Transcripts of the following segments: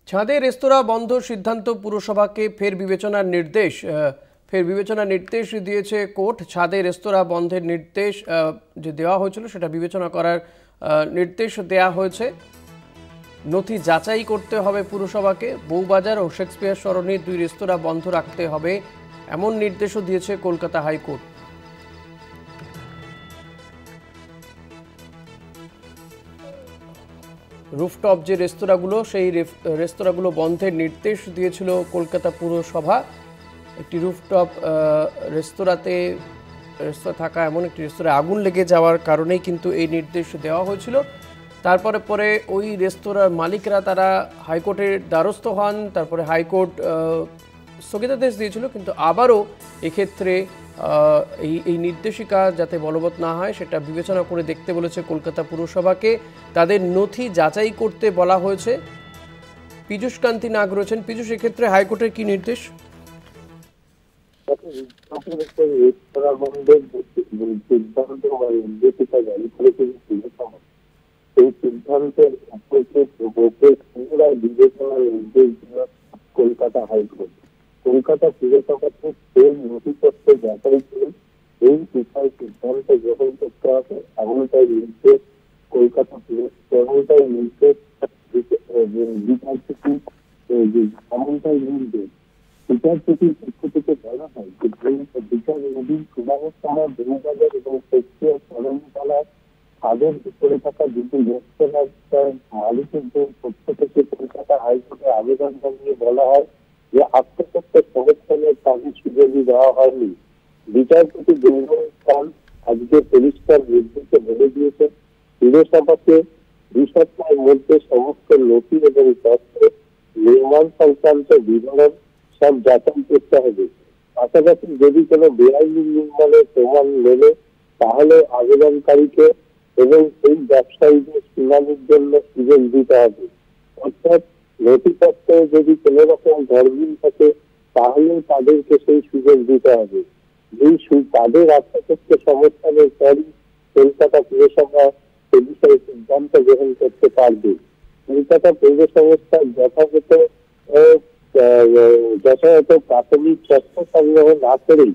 ছাদে রেস্তোরাঁ বন্ধ সিদ্ধান্ত পুরসভাকে ফের বিবেচনার নির্দেশ দিয়েছে কোর্ট। ছাদে রেস্তোরাঁ বন্ধের নির্দেশ যে দেওয়া হয়েছিল সেটা বিবেচনা করার নির্দেশ দেওয়া হয়েছে। নথি যাচাই করতে হবে পুরসভাকে। বউবাজার ও শেক্সপিয়ার সরণির 2 রেস্তোরাঁ বন্ধ রাখতে হবে এমন নির্দেশও দিয়েছে কলকাতা হাইকোর্ট। রুফটপ যে রেস্তোরাঁগুলো সেই রেস্তোরাঁগুলো বন্ধের নির্দেশ দিয়েছিল কলকাতা পুরসভা। একটি রুফটপ রেস্তোরাঁতে থাকা এমন একটি রেস্তোরাঁ আগুন লেগে যাওয়ার কারণেই কিন্তু এই নির্দেশ দেওয়া হয়েছিল। তারপরে ওই রেস্তোরাঁর মালিকরা তারা হাইকোর্টের দ্বারস্থ হন। তারপরে হাইকোর্ট স্থগিতাদেশ দিয়েছিল, কিন্তু আবারও এক্ষেত্রে এই নির্দেশিকা যাতে বলবৎ না হয় সেটা বিবেচনা করে দেখতে বলেছে কলকাতা পুরসভাকে। তাদের নথি যাচাই করতে বলা হয়েছে। পীযূষ কান্তি নাগ রয়েছেন। পীযূষ, এক্ষেত্রে হাইকোর্টের কি নির্দেশ? এই সিদ্ধান্তের পুনরায় বিবেচনার নির্দেশ দিল কলকাতা হাইকোর্ট। কলকাতা পুরসভাকে সেই নথিপত্র যাচাই করে এই বিষয়ে সিদ্ধান্ত গ্রহণ করতে হবে এমনটাই নির্দেশ কলকাতা এমনটাই নির্দেশ বিচারপতি এমনটাই নির্দেশ বিচারপতির পক্ষ থেকে বলা হয় যে বিচারাধীন সুবাহের সময় বউবাজার এবং শেক্সপিয়ার সরণতলার তাদের উপরে থাকা 2টি রেস্তোরাঁর মালিকদের পক্ষ থেকে কলকাতা হাইকোর্টে আবেদন জানিয়ে বলা হয় যে আত্মপক্ষের সংরক্ষণের তাদের সুযোগই দেওয়া হয়নি। বিচারপতি গৌরব খান আজকে পরিষ্কার নির্দেশে বলে দিয়েছেন পুরসভাকে 2 সপ্তাহের মধ্যে সমস্ত নথি এবং তথ্য নির্মাণ সংক্রান্ত বিবরণ সব যাচাই করতে হবে। পাশাপাশি যদি কোনো বেআইনি নির্মাণের প্রমাণ মেলে তাহলে আবেদনকারীকে এবং এই ব্যবসায়ীদের শুনানির জন্য সুযোগ দিতে হবে। অর্থাৎ নথিপত্রে যদি কোনো রকম গরমিল থাকে তাহলে তাদেরকে সেই সুযোগ দিতে হবে। তাদের আত্মপক্ষে সমর্থনের পরই কলকাতা পুরসভা সে বিষয়ে সিদ্ধান্ত গ্রহণ করতে পারবে। কলকাতা পৌর সংস্থার যথাযথ প্রাথমিক তথ্য সংগ্রহ না করেই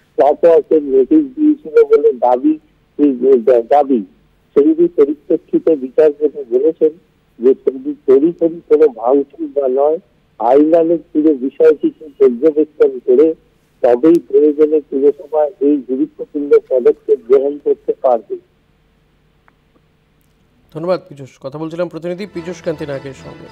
স্টপওয়াচের নোটিশ দিয়েছিল বলে দাবি। সেই পরিপ্রেক্ষিতে বিচারপতি বলেছেন যে তড়িঘড়ি কোনো ভাঙচুর বা নয়, আইনানুগ পুরো বিষয়টিকে পর্যবেক্ষণ করে তবেই প্রয়োজনে পুরসভা এই গুরুত্বপূর্ণ পদক্ষেপ গ্রহণ করতে পারবে। ধন্যবাদ পীযূষ। কথা বলছিলাম প্রতিনিধি পীযূষ কান্তি নাগের সঙ্গে।